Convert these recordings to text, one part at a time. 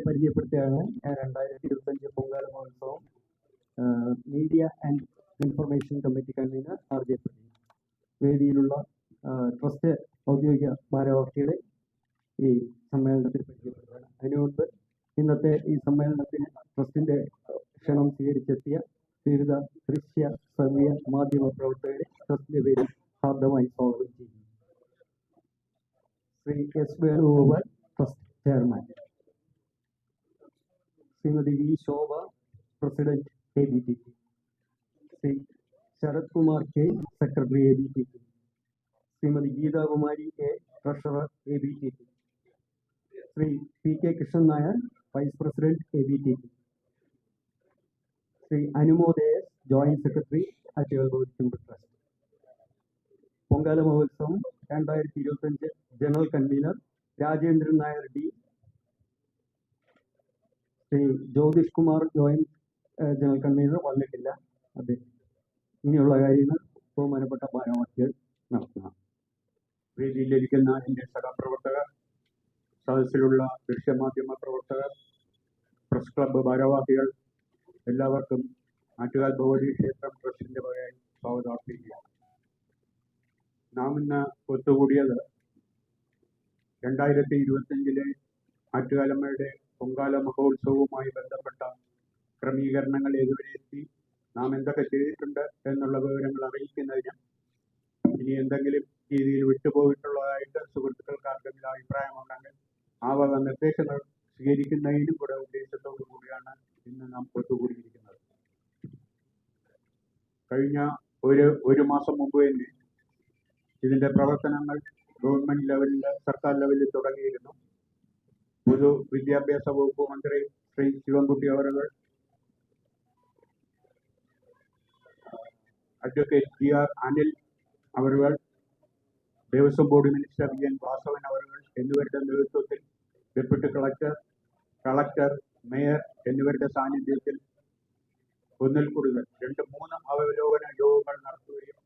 പരിചയപ്പെടുത്തുകയാണ് 2025 പൊങ്കാല മഹോത്സവം media and information committee convener RJ Pradeep. വേദിയിലുള്ള ട്രസ്റ്റ് ഔദ്യോഗിക ഭാരവാഹികളെ ഈ സമ്മേളനത്തിൽ പരിചയപ്പെടുത്തുകയാണ്. അതിനുമുൻപ് ഇന്നത്തെ ഈ സമ്മേളനത്തിന് ട്രസ്റ്റിന്റെ ക്ഷണം സ്വീകരിച്ചെത്തിയ വിവിധ ദൃശ്യ ശ്രവ്യ മാധ്യമ പ്രവർത്തകരെ ട്രസ്റ്റിന്റെ പേരിൽ ഹാർദമായി സ്വാഗതം ചെയ്യുന്നു. Shri S. Venugopal, trust chairman. Shrimati V. Shobha, president ABTT. Shri Sarath Kumar K, secretary ABTT. Shrimati Geethakumari A, treasurer ABTT. Shri PK Krishnan Nair, vice president ABTT. Shri Anumod AS, joint secretary Attukal Bhagavathi trust. Pongala മഹോത്സവം 2025 general convener Rajendran Nair D. Shri Jyothish Kumar joint general convener വന്നിട്ടില്ല. അതെ, ഇനിയുള്ള കാര്യങ്ങൾ ബഹുമാനപ്പെട്ട ഭാരവാഹികൾ നടത്തണം. വേദിയിലിരിക്കുന്ന എൻ്റെ സഹപ്രവർത്തകർ, സദസ്സിലുള്ള ദൃശ്യമാധ്യമ പ്രവർത്തകർ, പ്രസ് ക്ലബ്ബ് ഭാരവാഹികൾ, എല്ലാവർക്കും ആറ്റുകാൽ ഭഗവതി ക്ഷേത്രം ട്രസ്റ്റിൻ്റെ വകയായി സ്വാഗതം അർപ്പിക്കുകയാണ്. നാം ഇന്ന് ഒത്തുകൂടിയത് 2025 ആറ്റുകാലമ്മയുടെ പൊങ്കാല മഹോത്സവവുമായി ബന്ധപ്പെട്ട ക്രമീകരണങ്ങൾ ഏതുവരെ എത്തി, നാം എന്തൊക്കെ ചെയ്തിട്ടുണ്ട് എന്നുള്ള വിവരങ്ങൾ അറിയിക്കുന്നതിന്, ഇനി എന്തെങ്കിലും രീതിയിൽ വിട്ടുപോയിട്ടുള്ളതായിട്ട് സുഹൃത്തുക്കൾക്ക് ആർക്കെങ്കിലും അഭിപ്രായമുണ്ടെങ്കിൽ ആ വക നിർദ്ദേശങ്ങൾ സ്വീകരിക്കുന്നതിനും കൂടെ ഉദ്ദേശത്തോടു കൂടിയാണ് ഇന്ന് നാം ഒത്തുകൂടിയിരിക്കുന്നത്. കഴിഞ്ഞ ഒരു മാസം മുമ്പ് തന്നെ ഇതിൻ്റെ പ്രവർത്തനങ്ങൾ ഗവൺമെന്റ് ലെവലിൽ, സർക്കാർ ലെവലിൽ തുടങ്ങിയിരുന്നു. പൊതുവിദ്യാഭ്യാസ വകുപ്പ് മന്ത്രി ശ്രീ ശിവൻകുട്ടി അവറുകൾ, അഡ്വക്കേറ്റ് GR അനിൽ അവറുകൾ, Devaswom board minister EN Vasavan അവറുകൾ എന്നിവരുടെ നേതൃത്വത്തിൽ ഡെപ്യൂട്ടി കളക്ടർ, മേയർ എന്നിവരുടെ സാന്നിധ്യത്തിൽ ഒന്നിൽ കൂടുതൽ 2-3 അവലോകന യോഗങ്ങൾ നടത്തുകയും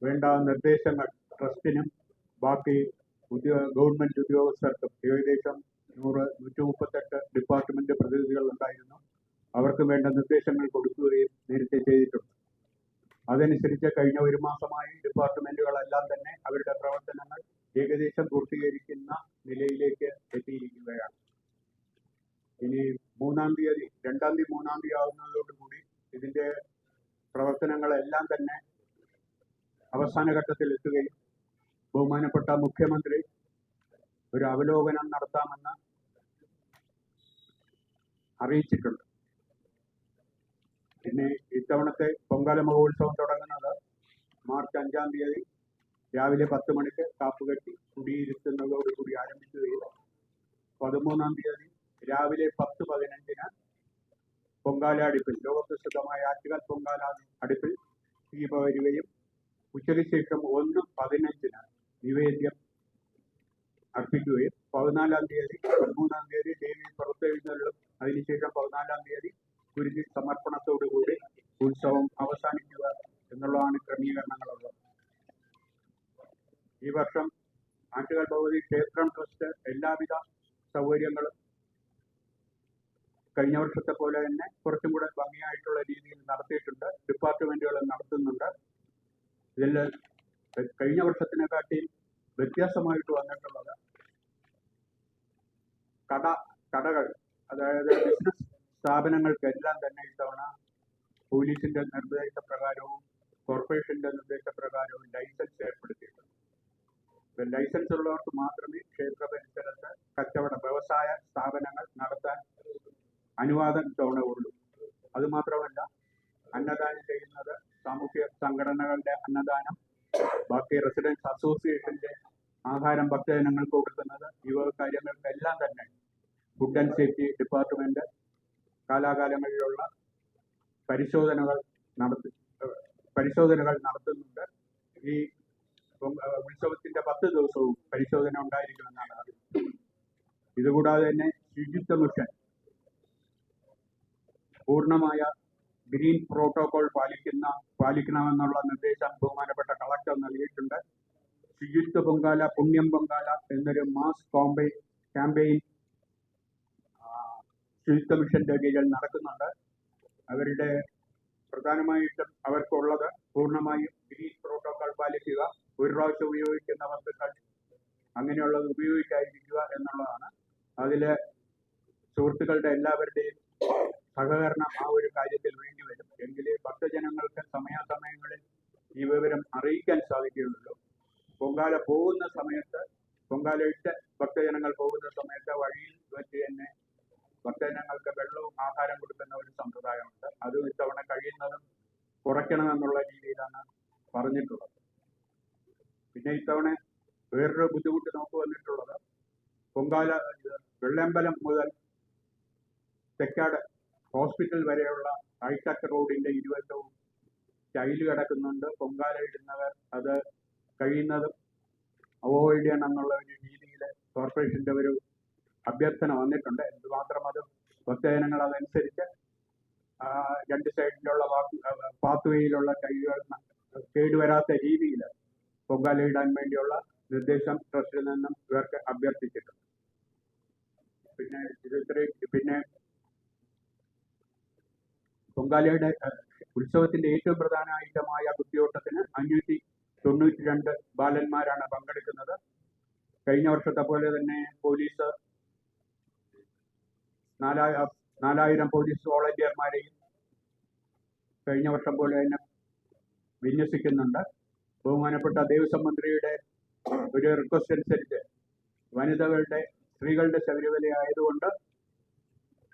വേണ്ട നിർദ്ദേശങ്ങൾ ട്രസ്റ്റിനും ബാക്കി ഗവൺമെന്റ് ഉദ്യോഗസ്ഥർക്കും, ഏകദേശം 138 ഡിപ്പാർട്ട്മെന്റ് പ്രതിനിധികൾ ഉണ്ടായിരുന്നു, അവർക്ക് വേണ്ട നിർദ്ദേശങ്ങൾ കൊടുക്കുകയും നേരത്തെ ചെയ്തിട്ടുണ്ട്. അതനുസരിച്ച് കഴിഞ്ഞ ഒരു മാസമായി ഡിപ്പാർട്ട്മെന്റുകളെല്ലാം തന്നെ അവരുടെ പ്രവർത്തനങ്ങൾ ഏകദേശം പൂർത്തീകരിക്കുന്ന നിലയിലേക്ക് എത്തിയിരിക്കുകയാണ്. ഇനി 2-3 തീയതി ആവുന്നതോടുകൂടി ഇതിന്റെ പ്രവർത്തനങ്ങളെല്ലാം തന്നെ അവസാന ഘട്ടത്തിൽ എത്തുകയും ബഹുമാനപ്പെട്ട മുഖ്യമന്ത്രി ഒരു അവലോകനം നടത്താമെന്ന് അറിയിച്ചിട്ടുണ്ട്. പിന്നെ ഇത്തവണത്തെ പൊങ്കാല മഹോത്സവം തുടങ്ങുന്നത് മാർച്ച് 5-ാം തീയതി രാവിലെ 10 മണിക്ക് കാപ്പുകെട്ടി കുടിയിരുത്തുന്നതോടുകൂടി ആരംഭിക്കുകയും 13-ാം തീയതി രാവിലെ 10:15 പൊങ്കാല അടുപ്പിൽ, ലോകപ്രസിദ്ധമായ ആറ്റുകാൽ പൊങ്കാല അടുപ്പിൽ തീ പകരുകയും ഉച്ചയ്ക്ക് ശേഷം 1:15 നിവേദ്യം അർപ്പിക്കുകയും 13-ാം തീയതി ദേവി പുറത്തെഴുന്നള്ളും. അതിനുശേഷം 14-ാം തീയതി ഗുരുതി സമർപ്പണത്തോടുകൂടി ഉത്സവം അവസാനിക്കുക എന്നുള്ളതാണ് ക്രമീകരണങ്ങളുള്ളത്. ഈ വർഷം ആറ്റുകാൽ ഭഗവതി ക്ഷേത്രം ട്രസ്റ്റ് എല്ലാവിധ സൗകര്യങ്ങളും കഴിഞ്ഞ വർഷത്തെ പോലെ തന്നെ കുറച്ചും കൂടെ ഭംഗിയായിട്ടുള്ള രീതിയിൽ നടത്തിയിട്ടുണ്ട്. ഡിപ്പാർട്ട്മെന്റുകൾ നടത്തുന്നുണ്ട്. ഇതിൽ കഴിഞ്ഞ വർഷത്തിനെക്കാട്ടിയും വ്യത്യാസമായിട്ട് വന്നിട്ടുള്ളത് കടകൾ, അതായത് ബിസിനസ് സ്ഥാപനങ്ങൾക്കെല്ലാം തന്നെ ഇത്തവണ പോലീസിന്റെ നിർദ്ദേശപ്രകാരവും കോർപ്പറേഷന്റെ നിർദ്ദേശപ്രകാരവും ലൈസൻസ് ഏർപ്പെടുത്തിയിട്ടുണ്ട്. ലൈസൻസ് ഉള്ളവർക്ക് മാത്രമേ ക്ഷേത്ര പരിസരത്ത് വ്യവസായ സ്ഥാപനങ്ങൾ നടത്താൻ അനുവാദം ഇത്തവണ ഉള്ളൂ. അതുമാത്രമല്ല, അന്നദാനം ചെയ്യുന്നത് സാമൂഹ്യ സംഘടനകളുടെ അന്നദാനം, ബാക്കി റെസിഡൻസ് അസോസിയേഷന്റെ ആഹാരം ഭക്തജനങ്ങൾക്ക് കൊടുക്കുന്നത്, ഈ വക കാര്യങ്ങൾക്കെല്ലാം തന്നെ ഫുഡ് ആൻഡ് സേഫ്റ്റി ഡിപ്പാർട്ട്മെന്റ് കാലാകാലങ്ങളിലുള്ള പരിശോധനകൾ നടത്തുന്നുണ്ട്. ഈ ഉത്സവത്തിന്റെ 10 ദിവസവും പരിശോധന ഉണ്ടായിരിക്കുമെന്നാണ് അറിയുന്നത്. ഇതുകൂടാതെ തന്നെ ശുചിത്വ മിഷൻ പൂർണ്ണമായ ഗ്രീൻ പ്രോട്ടോകോൾ പാലിക്കണമെന്നുള്ള നിർദ്ദേശം ബഹുമാനപ്പെട്ട കളക്ടർ നൽകിയിട്ടുണ്ട്. ശുചിത്വ പൊങ്കാല, പുണ്യം പൊങ്കാല എന്നൊരു മാസ് ക്യാമ്പയിൻ ശുചിത്വ മിഷന്റെ കീഴിൽ നടക്കുന്നുണ്ട്. അവരുടെ പ്രധാനമായിട്ടും അവർക്കുള്ളത് പൂർണ്ണമായും ഗ്രീൻ പ്രോട്ടോകോൾ പാലിക്കുക, ഒരു പ്രാവശ്യം ഉപയോഗിക്കുന്ന വസ്തുക്കൾ അങ്ങനെയുള്ളത് ഉപയോഗിക്കാതിരിക്കുക എന്നുള്ളതാണ്. അതിൽ സുഹൃത്തുക്കളുടെ എല്ലാവരുടെയും സഹകരണം ആ ഒരു കാര്യത്തിൽ വേണ്ടിവരും. എങ്കിലേ ഭക്തജനങ്ങൾക്ക് സമയാസമയങ്ങളിൽ ഈ വിവരം അറിയിക്കാൻ സാധിക്കുകയുള്ളൂ. പൊങ്കാല പോകുന്ന സമയത്ത്, പൊങ്കാലയിട്ട് ഭക്തജനങ്ങൾ പോകുന്ന സമയത്ത് വഴിയിൽ വെച്ച് തന്നെ ഭക്തജനങ്ങൾക്ക് വെള്ളവും ആഹാരം കൊടുക്കുന്ന ഒരു സമ്പ്രദായമുണ്ട്. അത് ഇത്തവണ കഴിയുന്നതും കുറയ്ക്കണമെന്നുള്ള രീതിയിലാണ് പറഞ്ഞിട്ടുള്ളത്. പിന്നെ ഇത്തവണ വേറൊരു ബുദ്ധിമുട്ട് നമുക്ക് വന്നിട്ടുള്ളത്, പൊങ്കാല വെള്ളയമ്പലം മുതൽ തെക്കാട് ഹോസ്പിറ്റൽ വരെയുള്ള ഹൈടെക് റോഡിന്റെ ഇരുവശവും ടൈല് കിടക്കുന്നുണ്ട്. പൊങ്കാല ഇടുന്നവർ അത് കഴിയുന്നതും അവോയ്ഡ് ചെയ്യണം എന്നുള്ള ഒരു രീതിയിൽ കോർപ്പറേഷന്റെ ഒരു അഭ്യർത്ഥന വന്നിട്ടുണ്ട്. എന്തുമാത്രം അത് ഭക്തജനങ്ങൾ അതനുസരിച്ച് രണ്ട് സൈഡിലുള്ള പാത്ത് വേയിലുള്ള ടൈലുകൾ കേടുവരാത്ത രീതിയിൽ പൊങ്കാല ഇടാൻ വേണ്ടിയുള്ള നിർദ്ദേശം ട്രസ്റ്റിൽ നിന്നും ഇവർക്ക് അഭ്യർത്ഥിച്ചിട്ടുണ്ട്. പിന്നെ പൊങ്കാലയുടെ ഉത്സവത്തിന്റെ ഏറ്റവും പ്രധാന ഐറ്റമായ കുത്തിയോട്ടത്തിന് 592 ബാലന്മാരാണ് പങ്കെടുക്കുന്നത്. കഴിഞ്ഞ വർഷത്തെ പോലെ തന്നെ പോലീസ് 4000 പോലീസ് വോളണ്ടിയർമാരെയും കഴിഞ്ഞ വർഷം പോലെ തന്നെ വിന്യസിക്കുന്നുണ്ട്. ബഹുമാനപ്പെട്ട ദേവസ്വം മന്ത്രിയുടെ ഒരു റിക്വസ്റ്റ് അനുസരിച്ച് സ്ത്രീകളുടെ ശബരിമല ആയതുകൊണ്ട്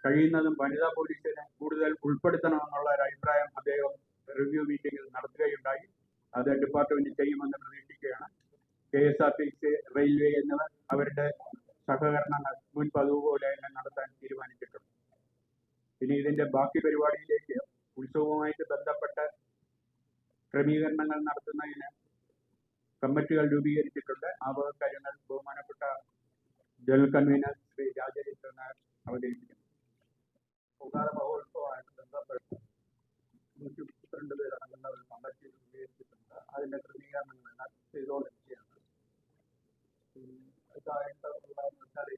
കഴിയുന്നതും വനിതാ പോലീസിനെ കൂടുതൽ ഉൾപ്പെടുത്തണമെന്നുള്ള ഒരു അഭിപ്രായം അദ്ദേഹം റിവ്യൂ മീറ്റിംഗിൽ നടത്തുകയുണ്ടായി. അത് ഡിപ്പാർട്ട്മെന്റ് ചെയ്യുമെന്ന് പ്രതീക്ഷിക്കുകയാണ്. KSRTC, റെയിൽവേ എന്നിവർ അവരുടെ സഹകരണങ്ങൾ മുൻപതുപോലെ തന്നെ നടത്താൻ തീരുമാനിച്ചിട്ടുണ്ട്. ഇനി ഇതിന്റെ ബാക്കി പരിപാടിയിലേക്ക് ഉത്സവവുമായിട്ട് ബന്ധപ്പെട്ട ക്രമീകരണങ്ങൾ നടത്തുന്നതിന് കമ്മിറ്റികൾ രൂപീകരിച്ചിട്ടുണ്ട്. ആ വക കാര്യങ്ങൾ ബഹുമാനപ്പെട്ട ജനറൽ കൺവീനർ ശ്രീ രാജേന്ദ്രൻ അവതരിപ്പിക്കുന്നു. പൊങ്കാല മഹോത്സവമായിട്ട് ബന്ധപ്പെട്ട് 132 പേരടങ്ങുന്ന ഒരു കമ്മിറ്റി രൂപീകരിച്ചിട്ടുണ്ട്. അതിന്റെ ക്രമീകരണങ്ങളെല്ലാം ചെയ്തുകൊണ്ടിരിക്കുകയാണ്. ഇതായിട്ടുള്ള ഈ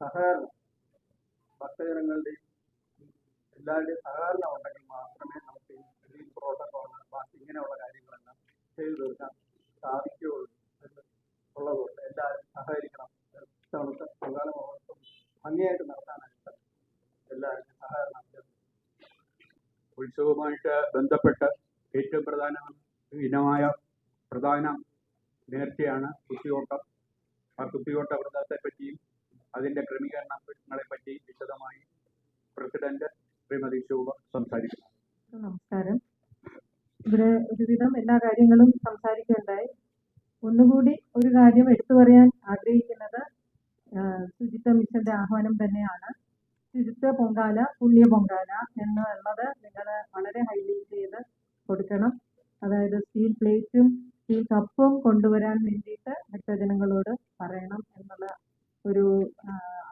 സഹകരണം, ഭക്തജനങ്ങളുടെയും എല്ലാവരുടെയും സഹകരണം ഉണ്ടെങ്കിൽ മാത്രമേ നമുക്ക് ഈ പ്രോട്ടോകോൾ ബാക്കി ഇങ്ങനെയുള്ള കാര്യങ്ങളെല്ലാം ചെയ്തു തീർക്കാൻ സാധിക്കുകയുള്ളൂ എന്നുള്ളതുകൊണ്ട് എല്ലാവരും സഹകരിക്കണം. ഇത്തവണത്തെ പൊങ്കാല മഹോത്സവം ഭംഗിയായിട്ട് നടത്താനായിട്ട് എല്ലാവരും സഹകരണം. ഉത്സവവുമായിട്ട് ബന്ധപ്പെട്ട് ഏറ്റവും പ്രധാന നേർച്ചയാണ് കുത്തിയോട്ടം. ആ കുത്തിയോട്ട വ്രതത്തെ പറ്റിയും അതിന്റെ ക്രമീകരണങ്ങളെ പറ്റി വിശദമായി പ്രസിഡന്റ് ശ്രീമതി ശോഭ സംസാരിക്കുന്നു. നമസ്കാരം. ഇവിടെ ഒരുവിധം എല്ലാ കാര്യങ്ങളും സംസാരിക്കുകയുണ്ടായി. ഒന്നുകൂടി ഒരു കാര്യം എടുത്തു പറയാൻ ആഗ്രഹിക്കുന്നത് ശുചിത്വ മിഷന്റെ ആഹ്വാനം തന്നെയാണ്. ശുചിത്വ പൊങ്കാല, പുണ്യ പൊങ്കാല എന്നുള്ളത് നിങ്ങൾ വളരെ ഹൈലൈറ്റ് ചെയ്ത് കൊടുക്കണം. അതായത് സ്റ്റീൽ പ്ലേറ്റും സ്റ്റീൽ കപ്പും കൊണ്ടുവരാൻ വേണ്ടിയിട്ട് ഭക്തജനങ്ങളോട് പറയണം എന്നുള്ള ഒരു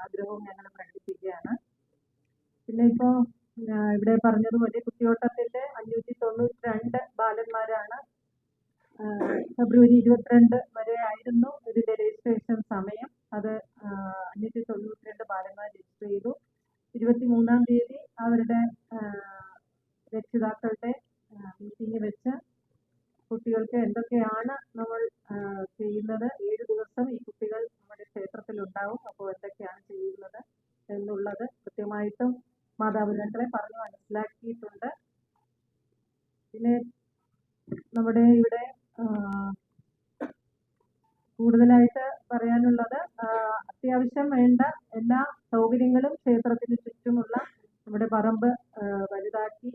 ആഗ്രഹവും ഞങ്ങൾ പ്രകടിപ്പിക്കുകയാണ്. പിന്നെ ഇപ്പോൾ ഇവിടെ പറഞ്ഞതുപോലെ കുത്തിയോട്ടത്തിന്റെ 592 ബാലന്മാരാണ്. ഫെബ്രുവരി 22 വരെ ആയിരുന്നു ഇതിന്റെ രജിസ്ട്രേഷൻ സമയം. അത് 592 ബാലന്മാർ രജിസ്റ്റർ ചെയ്തു. 23-ാം തീയതി അവരുടെ രക്ഷിതാക്കളുടെ മീറ്റിംഗ് വെച്ച് കുട്ടികൾക്ക് എന്തൊക്കെയാണ് നമ്മൾ ചെയ്യുന്നത്, 7 ദിവസം ഈ കുട്ടികൾ നമ്മുടെ ക്ഷേത്രത്തിൽ ഉണ്ടാവും, അപ്പോൾ എന്തൊക്കെയാണ് ചെയ്യുന്നത് എന്നുള്ളത് കൃത്യമായിട്ടും മാതാപിതാക്കളെ പറഞ്ഞു മനസ്സിലാക്കിയിട്ടുണ്ട്. പിന്നെ നമ്മുടെ ഇവിടെ കൂടുതലായിട്ട് പറയാനുള്ളത്, അത്യാവശ്യം വേണ്ട എല്ലാ സൗകര്യങ്ങളും ക്ഷേത്രത്തിന് ചുറ്റുമുള്ള നമ്മുടെ പറമ്പ് വലുതാക്കി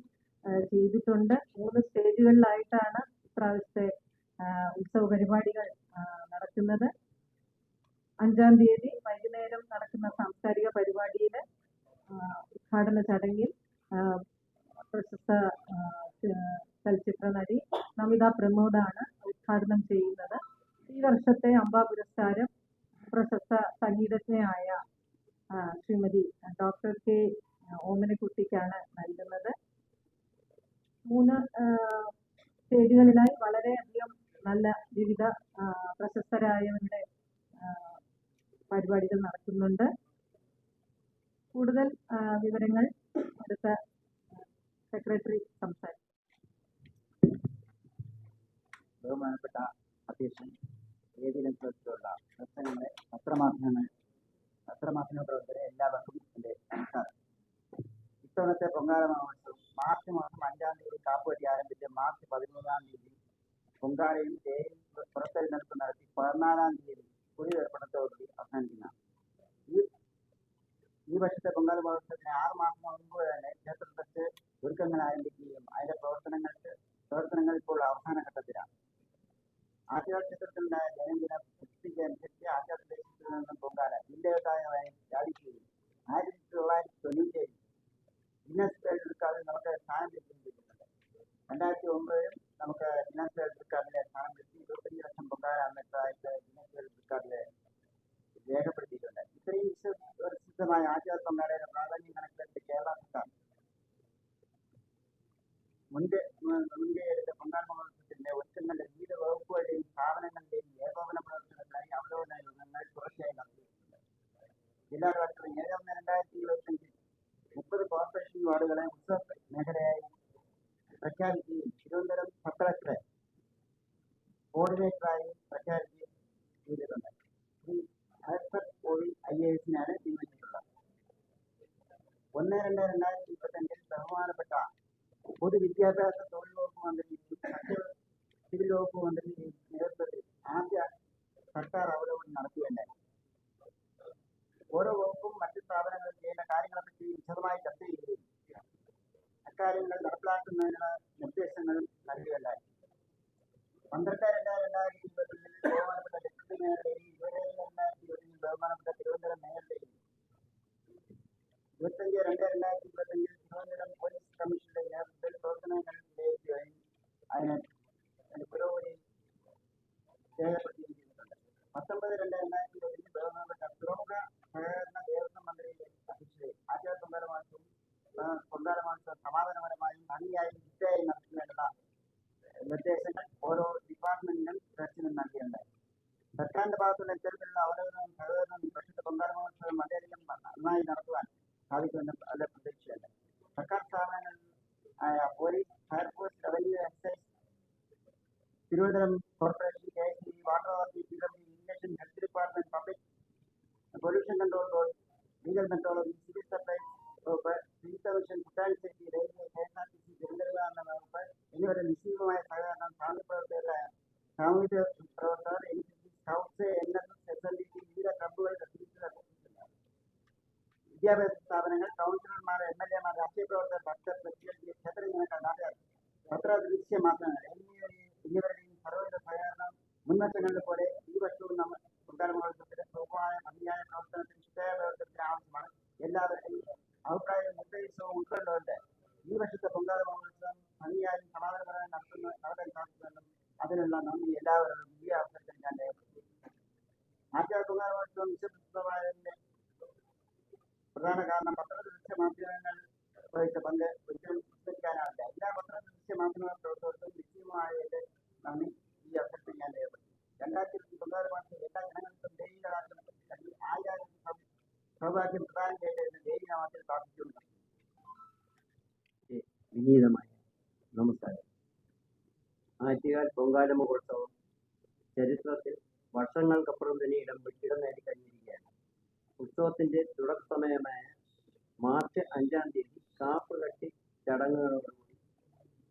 ചെയ്തിട്ടുണ്ട്. 3 സ്റ്റേജുകളിലായിട്ടാണ് ഇപ്രാവശ്യത്തെ ഉത്സവ പരിപാടികൾ നടക്കുന്നത്. 5-ാം തീയതി വൈകുന്നേരം നടക്കുന്ന സാംസ്കാരിക പരിപാടിയിൽ ഉദ്ഘാടന ചടങ്ങിൽ പ്രശസ്ത ചലച്ചിത്ര നടി നമിത പ്രമോദാണ് ഉദ്ഘാടനം ചെയ്യുന്നത്. ഈ വർഷത്തെ അംബ പുരസ്കാരം പ്രശസ്ത സംഗീതജ്ഞയായ ശ്രീമതി ഡോക്ടർ കെ ഓമനക്കുട്ടിക്കാണ് നൽകുന്നത്. 3 സ്റ്റേജുകളിലായി വളരെയധികം നല്ല വിവിധ പ്രശസ്തരായവരുടെ പരിപാടികൾ നടക്കുന്നുണ്ട്. കൂടുതൽ വിവരങ്ങൾ അടുത്ത സെക്രട്ടറി സംസാരിക്കും. ബഹുമാനപ്പെട്ട അധ്യക്ഷൻ, വേദിയിലുള്ള പ്രവർത്തനങ്ങളെ പത്രമാധ്യമ പ്രവർത്തകരെ എല്ലാവർക്കും എൻ്റെ നമസ്കാരം. ഇത്തവണത്തെ പൊങ്കാല മഹോത്സവം മാർച്ച് മാസം 5-ാം തീയതി കാപ്പുകെട്ടി ആരംഭിച്ച് മാർച്ച് 13-ാം തീയതി പൊങ്കാലയും തേരും പുറത്തെടുപ്പ് നടത്തി 14-ാം തീയതി കൊടിയേർപ്പണത്തോടുകൂടി അവസാനിക്കുന്ന ഈ വർഷത്തെ പൊങ്കാല മഹോത്സവത്തിന് 6 മാസം മുൻപ് തന്നെ ക്ഷേത്രത്തിൽ ഒരുക്കങ്ങൾ ആരംഭിക്കുകയും അതിന്റെ പ്രവർത്തനങ്ങൾ ഇപ്പോൾ അവസാന ഘട്ടത്തിലാണ്. ആറ്റുകാൽ ക്ഷേത്രത്തിലുണ്ടായ ദൈനംദിന സ്ഥിതിക്ക് അനുസരിച്ച് ആറ്റുകാൽ പ്രദേശത്തിൽ നിന്നും പൊങ്കാല ജില്ലകത്തായി വ്യാപിക്കുകയും 1997 ഗിന്നസ് വേൾഡ് റെക്കോർഡിൽ നമുക്ക് സ്ഥാനം ലഭിച്ചിട്ടുണ്ട്. 2009 നമുക്ക് ഗിന്നസ് വേൾഡ് റെക്കോർഡിലെ സ്ഥാനം ലഭിച്ചു. 25 ലക്ഷം പൊങ്കാല അന്നത്തായിട്ട് ഗിന്നസ് വേൾഡ് റെക്കോർഡിൽ രേഖപ്പെടുത്തിയിട്ടുണ്ട്. ഇത്രയും പ്രസിദ്ധമായ ആറ്റുകാൽ പൊങ്കാലയുടെ പ്രാധാന്യം കണക്കിലെടുത്ത് കേരള സർക്കാർ മുൻകൈയെടുത്ത പൊങ്കാല മഹോത്സവത്തിന്റെ ഒരുക്കങ്ങളുടെ വിവിധ വകുപ്പുകളുടെയും സ്ഥാപനങ്ങളുടെയും ഏകോപന പ്രവർത്തനത്തിനായി അവലോകന യോഗങ്ങൾ തുടർച്ചയായി നടത്തിയിട്ടുണ്ട്. ജില്ലാ കളക്ടർ 7/1/2025 30 കോർപ്പറേഷൻ വാർഡുകളെ ഉത്സവ മേഖലയായി പ്രഖ്യാപിക്കുകയും തിരുവനന്തപുരം സബ് കളക്ടറെ കോർഡിനേറ്ററായി പ്രഖ്യാപിക്കുകയും ചെയ്തിട്ടുണ്ട്. ശ്രീ ആൽഫ്രഡ് കോവി IAS നിയമിച്ചിട്ടുള്ളത്. 1/2/2025 ബഹുമാനപ്പെട്ട പൊതുവിദ്യാഭ്യാസ തൊഴിൽ വകുപ്പ് മന്ത്രിയും സിവിൽ വകുപ്പ് മന്ത്രിയും നേതൃത്വത്തിൽ ആദ്യ സർക്കാർ അവലോകനം നടത്തുകയുണ്ടായി. ഓരോ വകുപ്പും മറ്റ് സ്ഥാപനങ്ങളും ചെയ്യേണ്ട കാര്യങ്ങളെപ്പറ്റി വിശദമായി ചർച്ച ചെയ്യുകയും അക്കാര്യങ്ങൾ നടപ്പിലാക്കുന്നതിനുള്ള നിർദ്ദേശങ്ങളും നൽകുകയുണ്ടായി. 12/2/2025 ബഹുമാനപ്പെട്ട ഡെപ്യൂട്ടി മേയറുടെയും 20/2/2025 ബഹുമാനപ്പെട്ട തിരുവനന്തപുരം മേയറുടെയും 25/2/2025 തിരുവനന്തപുരം പോലീസ് കമ്മീഷന്റെ നേതൃത്വത്തിൽ പ്രവർത്തനങ്ങൾ വിലയിരുത്തുകയും അതിന്റെ പുരോഗതി രേഖപ്പെടുത്തുകയും ചെയ്തിട്ടുണ്ട്. 19/2/2025 ബഹുമാനപ്പെട്ട തുറമുഖ സഹകരണ ദേവസ്വം മന്ത്രി അധ്യക്ഷതയിൽ ആറ്റുകാൽ പൊങ്കാല മഹോത്സവം സമാധാനപരമായും ഭംഗിയായും ചിട്ടയായി നടത്തുന്നതിനുള്ള നിർദ്ദേശങ്ങൾ ഓരോ ഡിപ്പാർട്ട്മെന്റിനും ദർശനം നൽകിയുണ്ടായി. സർക്കാരിന്റെ ഭാഗത്തുള്ള ഇത്തരത്തിലുള്ള അവലോകനവും സഹകരണവും ഈ വർഷത്തെ പൊങ്കാല മഹോത്സവം വളരെയധികം നന്നായി നടത്തുവാൻ സാധിക്കുമെന്ന് നല്ല പ്രതീക്ഷയുണ്ട്. സർക്കാർ സ്ഥാപനങ്ങൾ ആയ police, fire force, revenue, excise, Thiruvananthapuram corporation, KICD, water authority, PWD, irrigation, health department, public pollution control board, legal metrology, civil supplies വകുപ്പ്, civil commission, food and safety, railway, KSRTC, ദുരന്തനിവാരണ വകുപ്പ് എന്നിവരുടെ നിശ്ചിതമായ സഹകരണം സാമൂഹിക പ്രവർത്തകർ, സ്കൗട്ട്സ്, NSS, SNDP, വിവിധ ക്ലബ്ബുകൾ, വിദ്യാഭ്യാസ സ്ഥാപനങ്ങൾ, കൗൺസിലർമാർ, MLA മാർ, രാഷ്ട്രീയ പ്രവർത്തകർ, ഭക്തർ, വ്യക്തികൾ, ക്ഷേത്ര ജീവനക്കാർ, നാട്ടുകാർ, പത്ര-ദൃശ്യ മാധ്യമങ്ങൾ എന്നിവരുടെയും സർവ്വവിധ സഹകരണം മുൻവർഷങ്ങളിലെ പോലെ ഈ വർഷവും നമ്മൾ പൊങ്കാല മഹോത്സവത്തിന്റെ സുഗമമായ ഭംഗിയായ പ്രവർത്തനത്തിന് ചിട്ടയായ പ്രവർത്തനത്തിന് ആവശ്യമാണ്. എല്ലാവരുടെയും അഭിപ്രായവും നിർദ്ദേശവും ഉൾക്കൊണ്ടുകൊണ്ട് ഈ വർഷത്തെ പൊങ്കാല മഹോത്സവം ഭംഗിയായും സമാധാനപരമായി നടത്താൻ സാധിക്കുമെന്നും അതിനുള്ള നന്ദി എല്ലാവരോടും ഈ അവസരത്തിൽ ഞാൻ രേഖപ്പെടുത്തി. ആറ്റുകാൽ പൊങ്കാല മഹോത്സവം വിശ്വപ്രസിദ്ധമായതിന്റെ പ്രധാന കാരണം പത്ര-ദൃശ്യ മാധ്യമങ്ങൾ വഹിച്ച പങ്ക് ഒരിക്കലും വിസ്മരിക്കാനാവില്ല. എല്ലാ പത്ര-ദൃശ്യ മാധ്യമ പ്രവർത്തകർക്കും നിശ്ചയമായതിന്റെ നന്ദി ഈ അവസരത്തിൽ ഞാൻ രേഖപ്പെടുത്തി. 2020 പൊങ്കാല മഹോത്സവം എല്ലാ ജനങ്ങൾക്കും ദൈവികരാജ്യം ആയിരം സൗഭാഗ്യം പ്രദാനം ചെയ്തതിന് ദൈവികനാമത്തിൽ പ്രാർത്ഥിച്ചുകൊണ്ട് വിനീതമായ നമസ്കാരം. ആറ്റുകാൽ പൊങ്കാല മഹോത്സവം ചരിത്രത്തിൽ വർഷങ്ങൾക്കപ്പുറം തന്നെ ഇടം നേടി കഴിഞ്ഞിരിക്കുകയാണ്. ഉത്സവത്തിന്റെ തുടക്ക സമയമായ മാർച്ച് 5-ാം തീയതി കാപ്പുകെട്ടി ചടങ്ങുകളോടുകൂടി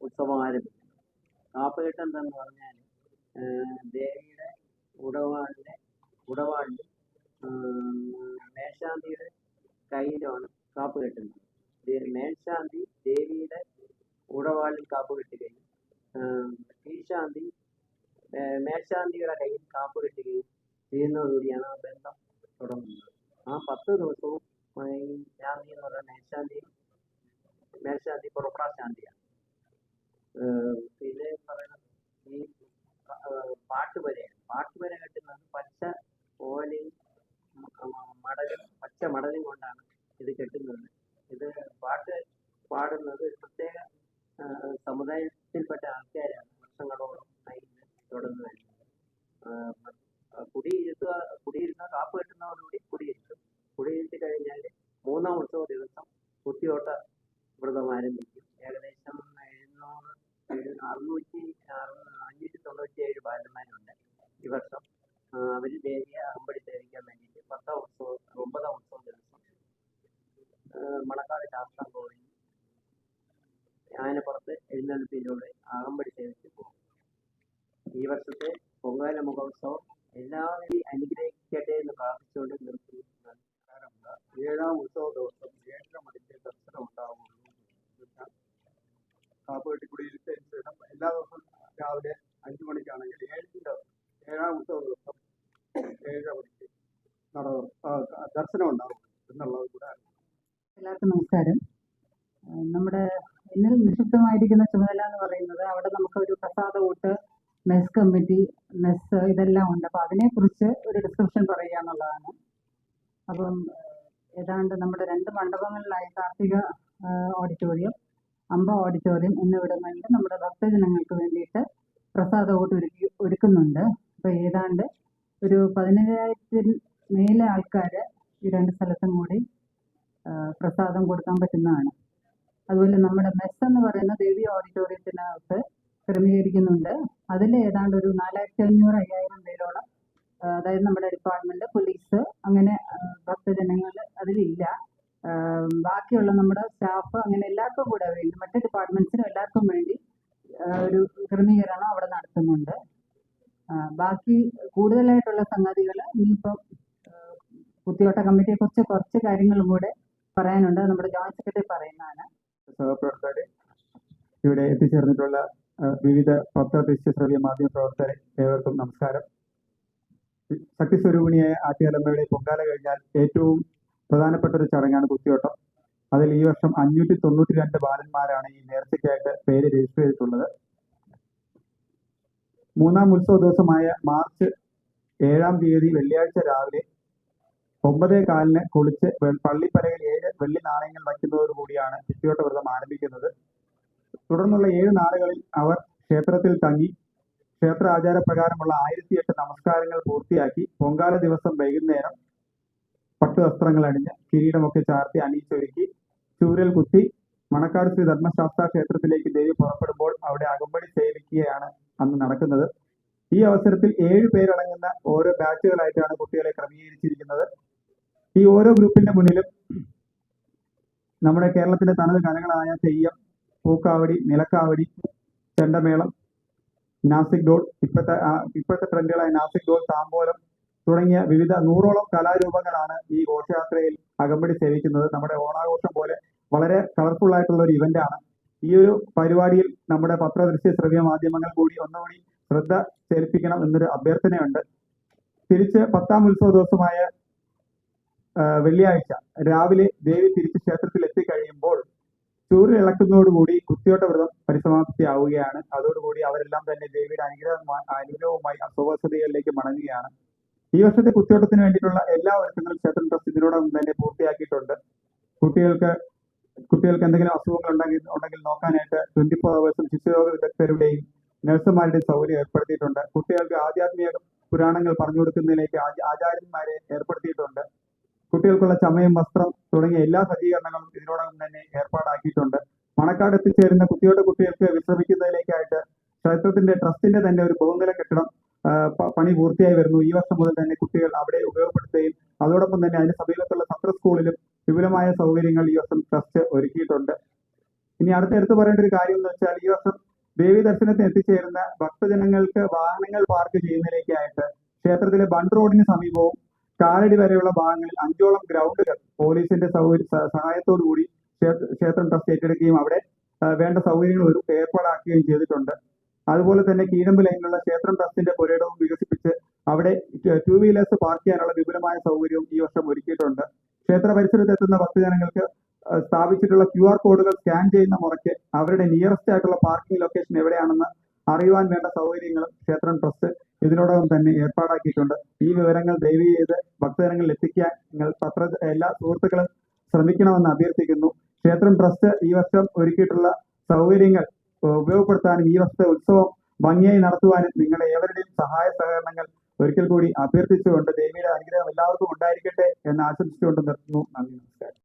ഉത്സവം ആരംഭിക്കുന്നു. കാപ്പുകെട്ട് എന്തെന്ന് പറഞ്ഞാൽ ദേവിയുടെ ഉടവാളിൽ മേൽശാന്തിയുടെ കയ്യിലാണ് കാപ്പ് കെട്ടുന്നത്. മേൽശാന്തി ദേവിയുടെ ഉടവാളിൽ കാപ്പ് കെട്ടുകയും കീഴ്ശാന്തി മേൽശാന്തിയുടെ കയ്യിൽ കാപ്പ് കെട്ടുകയും ചെയ്യുന്നതോടുകൂടിയാണ് ആ ബന്ധം തുടങ്ങുന്നത്. ആ 10 ദിവസവും ശാന്തി എന്ന് പറയുന്ന മേൽശാന്തി പുറപ്പെടാ ശാന്തിയാണ്. പിന്നെ പറയുന്നത് ഈ പാട്ടുപര കെട്ടുന്നത് പച്ച ഓലയും പച്ച മടലും കൊണ്ടാണ് ഇത് കെട്ടുന്നത്. ഇത് പാട്ട് പാടുന്നത് പ്രത്യേക സമുദായത്തിൽപ്പെട്ട ആൾക്കാരാണ് വർഷങ്ങളോളം തുടർന്ന് വരുന്നത്. കുടിയിരുന്ന കാപ്പ് കെട്ടുന്നതോടുകൂടി കുടിയിരുത്തും. കുടിയിരുത്തി കഴിഞ്ഞാൽ 3-ാം ഉത്സവ ഭക്തജനന്മാരുണ്ട്. ഈ വർഷം അവർ ദേവിയെ അകമ്പടി സേവിക്കാൻ വേണ്ടിയിട്ട് 9ാം ഉത്സവ ദിവസം മണക്കാട് ശാസ്താംകോവിൽ ആനപ്പുറത്ത് എഴുന്നള്ളിപ്പിലൂടെ അകമ്പടി സേവിച്ച് പോകും. ഈ വർഷത്തെ പൊങ്കാല മഹോത്സവം എല്ലാവരെയും അനുഗ്രഹിക്കട്ടെ എന്ന് പ്രാർത്ഥിച്ചുകൊണ്ട് നിർത്തുന്നു. 7ാം ഉത്സവ ദിവസം 7:30 മണിക്ക് ദർശനം ഉണ്ടാവുകയുള്ളൂ. കാപ്പുകെട്ടിക്കുടിയിലത്തിന് ശേഷം എല്ലാ ദിവസവും രാവിലെ 5 മണിക്കാണെങ്കിൽ 7ാം ഉത്സവ ദിവസം 7:30 മണിക്ക് ദർശനം ഉണ്ടാവും എന്നുള്ളത് കൂടെ. എല്ലാവർക്കും നമസ്കാരം. നമ്മുടെ എന്നിൽ നിക്ഷിപ്തമായിരിക്കുന്ന ചുമതല എന്ന് പറയുന്നത് അവിടെ നമുക്കൊരു പ്രസാദ ഊട്ട്, മെസ് കമ്മിറ്റി, മെസ് ഇതെല്ലാം ഉണ്ട്. അപ്പോൾ അതിനെക്കുറിച്ച് ഒരു ഡിസ്ക്രിപ്ഷൻ പറയുക എന്നുള്ളതാണ്. അപ്പം ഏതാണ്ട് നമ്മുടെ 2 മണ്ഡപങ്ങളിലായി കാർത്തിക ഓഡിറ്റോറിയം, അമ്പ ഓഡിറ്റോറിയം എന്നിവിടങ്ങളിൽ നമ്മുടെ ഭക്തജനങ്ങൾക്ക് വേണ്ടിയിട്ട് പ്രസാദ ഊട്ട് ഒരുക്കുന്നുണ്ട്. അപ്പോൾ ഏതാണ്ട് ഒരു 15,000-ൽ മേലെ ആൾക്കാർ ഈ 2 സ്ഥലത്തും കൂടി പ്രസാദം കൊടുക്കാൻ പറ്റുന്നതാണ്. അതുപോലെ നമ്മുടെ മെസ് എന്ന് പറയുന്ന ദേവി ഓഡിറ്റോറിയത്തിനകത്ത് ക്രമീകരിക്കുന്നുണ്ട്. അതിൽ ഏതാണ്ട് ഒരു 4,500-5,000 പേരോളം, അതായത് നമ്മുടെ ഡിപ്പാർട്ട്മെന്റ്, പോലീസ്, അങ്ങനെ ഭക്തജനങ്ങൾ അതിലില്ല. ബാക്കിയുള്ള നമ്മുടെ സ്റ്റാഫ്, അങ്ങനെ എല്ലാവർക്കും കൂടെ വേണ്ടി, മറ്റ് ഡിപ്പാർട്ട്മെന്റ്സിനും എല്ലാവർക്കും വേണ്ടി ഒരു ക്രമീകരണം അവിടെ നടത്തുന്നുണ്ട്. ബാക്കി കൂടുതലായിട്ടുള്ള സംഗതികൾ ഇനിയിപ്പം കുത്തിയോട്ട കമ്മിറ്റിയെക്കുറിച്ച് കുറച്ച് കാര്യങ്ങളും കൂടെ പറയാനുണ്ട്. നമ്മുടെ ജോയിന്റ് സെക്രട്ടറി പറയുന്നതാണ്. സഹപ്രവർത്തകരെ, ഇവിടെ എത്തിച്ചേർന്നിട്ടുള്ള വിവിധ പത്ര, ദൃശ്യ, ശ്രവ്യ മാധ്യമ പ്രവർത്തകരെ ഏവർക്കും നമസ്കാരം. ശക്തിസ്വരൂപിണിയായ ആറ്റുകാലമ്മയുടെ പൊങ്കാല കഴിഞ്ഞാൽ ഏറ്റവും പ്രധാനപ്പെട്ട ഒരു ചടങ്ങാണ് കുത്തിയോട്ടം. അതിൽ ഈ വർഷം 592 ബാലന്മാരാണ് ഈ നേർച്ചയ്ക്കായിട്ട് പേര് രജിസ്റ്റർ ചെയ്തിട്ടുള്ളത്. 3ാം ഉത്സവ ദിവസമായ മാർച്ച് 7-ാം തീയതി വെള്ളിയാഴ്ച രാവിലെ 9:15 കുളിച്ച് പള്ളിപ്പലയിൽ 7 വെള്ളി നാണയങ്ങൾ വയ്ക്കുന്നതോടുകൂടിയാണ് കുത്തിയോട്ട വ്രതം ആരംഭിക്കുന്നത്. തുടർന്നുള്ള 7 നാളുകളിൽ അവർ ക്ഷേത്രത്തിൽ തങ്ങി ക്ഷേത്ര ആചാരപ്രകാരമുള്ള 1008 നമസ്കാരങ്ങൾ പൂർത്തിയാക്കി പൊങ്കാല ദിവസം വൈകുന്നേരം പട്ടുവസ്ത്രങ്ങൾ അണിഞ്ഞ് കിരീടമൊക്കെ ചാർത്തി അണിയിച്ചൊരുക്കി ചൂരൽ കുത്തി മണക്കാട് ശ്രീ ധർമ്മശാസ്ത്ര ക്ഷേത്രത്തിലേക്ക് ദേവി പുറപ്പെടുമ്പോൾ അവിടെ അകമ്പടി സേവിക്കുകയാണ് അന്ന് നടക്കുന്നത്. ഈ അവസരത്തിൽ 7 പേരടങ്ങുന്ന ഓരോ ബാച്ചുകളായിട്ടാണ് കുട്ടികളെ ക്രമീകരിച്ചിരിക്കുന്നത്. ഈ ഓരോ ഗ്രൂപ്പിന്റെ മുന്നിലും നമ്മുടെ കേരളത്തിന്റെ തനത് കലകളായ തെയ്യം, പൂക്കാവടി, നിലക്കാവടി, ചെണ്ടമേളം, നാസിക് ഡോൾ, ഇപ്പോഴത്തെ ട്രെൻഡുകളായ നാസിക് ഡോൾ, താമ്പോലം തുടങ്ങിയ വിവിധ 100ഓളം കലാരൂപങ്ങളാണ് ഈ ഘോഷയാത്രയിൽ അകമ്പടി സേവിക്കുന്നത്. നമ്മുടെ ഓണാഘോഷം പോലെ വളരെ കളർഫുൾ ആയിട്ടുള്ള ഒരു ഇവന്റ് ആണ്. ഈ ഒരു പരിപാടിയിൽ നമ്മുടെ പത്ര, ദൃശ്യ, ശ്രവ്യ മാധ്യമങ്ങൾ കൂടി ഒന്നുകൂടി ശ്രദ്ധ ചെലുപ്പിക്കണം എന്നൊരു അഭ്യർത്ഥനയുണ്ട്. തിരിച്ച് 10ാം ഉത്സവ ദിവസമായ വെള്ളിയാഴ്ച രാവിലെ ദേവി തിരിച്ച് ക്ഷേത്രത്തിൽ എത്തിക്കഴിയുമ്പോൾ ചൂരിലിളക്കുന്നതോടുകൂടി കുത്തിയോട്ട വ്രതം പരിസമാപ്തിയാവുകയാണ്. അതോടുകൂടി അവരെല്ലാം തന്നെ ദേവിയുടെ അനുഗ്രഹവുമായി സ്വവസതികളിലേക്ക് മടങ്ങുകയാണ്. ഈ വർഷത്തെ കുത്തിയോട്ടത്തിന് വേണ്ടിയിട്ടുള്ള എല്ലാ ഒരുക്കങ്ങളും ക്ഷേത്രം ട്രസ്റ്റ് ഇതിനോടൊപ്പം തന്നെ പൂർത്തിയാക്കിയിട്ടുണ്ട്. കുട്ടികൾക്ക് എന്തെങ്കിലും അസുഖങ്ങൾ ഉണ്ടെങ്കിൽ നോക്കാനായിട്ട് 24 hours ശിശുരോഗ വിദഗ്ധരുടെയും നഴ്സുമാരുടെയും സൗകര്യം ഏർപ്പെടുത്തിയിട്ടുണ്ട്. കുട്ടികൾക്ക് ആധ്യാത്മിക പുരാണങ്ങൾ പറഞ്ഞു കൊടുക്കുന്നതിലേക്ക് ആചാര്യന്മാരെ ഏർപ്പെടുത്തിയിട്ടുണ്ട്. കുട്ടികൾക്കുള്ള ചമയം, വസ്ത്രം തുടങ്ങിയ എല്ലാ സജ്ജീകരണങ്ങളും ഇതിനോടകം തന്നെ ഏർപ്പാടാക്കിയിട്ടുണ്ട്. മണക്കാട് എത്തിച്ചേരുന്ന കുത്തിയോട്ട കുട്ടികൾക്ക് വിശ്രമിക്കുന്നതിലേക്കായിട്ട് ക്ഷേത്രത്തിന്റെ ട്രസ്റ്റിന്റെ തന്നെ ഒരു ബഹുനില കെട്ടിടം പണി പൂർത്തിയായി വരുന്നു. ഈ വർഷം മുതൽ തന്നെ കുട്ടികൾ അവിടെ ഉപയോഗപ്പെടുത്തുകയും അതോടൊപ്പം തന്നെ അതിന് സമീപത്തുള്ള സത്ര സ്കൂളിലും വിപുലമായ സൗകര്യങ്ങൾ ഈ വർഷം ട്രസ്റ്റ് ഒരുക്കിയിട്ടുണ്ട്. ഇനി അടുത്ത് പറയേണ്ട ഒരു കാര്യം എന്ന് വെച്ചാൽ, ഈ വർഷം ദേവി ദർശനത്തിന് എത്തിച്ചേരുന്ന ഭക്തജനങ്ങൾക്ക് വാഹനങ്ങൾ പാർക്ക് ചെയ്യുന്നതിലേക്കായിട്ട് ക്ഷേത്രത്തിലെ ബണ്ട് റോഡിന് സമീപവും കാലടി വരെയുള്ള ഭാഗങ്ങളിൽ 5ഓളം ഗ്രൗണ്ടുകൾ പോലീസിന്റെ സഹായത്തോടുകൂടി ക്ഷേത്രം ട്രസ്റ്റ് ഏറ്റെടുക്കുകയും അവിടെ വേണ്ട സൗകര്യങ്ങൾ ഏർപ്പാടാക്കുകയും ചെയ്തിട്ടുണ്ട്. അതുപോലെ തന്നെ കീഴമ്പ് ലൈനിലുള്ള ക്ഷേത്രം ട്രസ്റ്റിന്റെ പുരയിടവും വികസിപ്പിച്ച് അവിടെ 2 വീലേഴ്സ് പാർക്ക് ചെയ്യാനുള്ള വിപുലമായ സൗകര്യവും ഈ വർഷം ഒരുക്കിയിട്ടുണ്ട്. ക്ഷേത്ര പരിസരത്തെത്തുന്ന ഭക്തജനങ്ങൾക്ക് സ്ഥാപിച്ചിട്ടുള്ള QR കോഡുകൾ സ്കാൻ ചെയ്യുന്ന മുറയ്ക്ക് അവരുടെ നിയറസ്റ്റ് ആയിട്ടുള്ള പാർക്കിംഗ് ലൊക്കേഷൻ എവിടെയാണെന്ന് അറിയുവാൻ വേണ്ട സൗകര്യങ്ങളും ക്ഷേത്രം ട്രസ്റ്റ് ഇതിനോടകം തന്നെ ഏർപ്പാടാക്കിയിട്ടുണ്ട്. ഈ വിവരങ്ങൾ ദയവ് ചെയ്ത് ഭക്തജനങ്ങളിൽ എത്തിക്കാൻ നിങ്ങൾ എല്ലാ സുഹൃത്തുക്കളും ശ്രമിക്കണമെന്ന് അഭ്യർത്ഥിക്കുന്നു. ക്ഷേത്രം ട്രസ്റ്റ് ഈ വർഷം ഒരുക്കിയിട്ടുള്ള സൗകര്യങ്ങൾ ഉപയോഗപ്പെടുത്താനും ഈ വർഷത്തെ ഉത്സവം ഭംഗിയായി നടത്തുവാനും നിങ്ങളുടെ ഏവരുടെയും സഹായ സഹകരണങ്ങൾ ഒരിക്കൽ കൂടി അഭ്യർത്ഥിച്ചുകൊണ്ട് ദേവിയുടെ അനുഗ്രഹം എല്ലാവർക്കും ഉണ്ടായിരിക്കട്ടെ എന്ന് ആശംസിച്ചുകൊണ്ട് നിർത്തുന്നു. നന്ദി, നമസ്കാരം.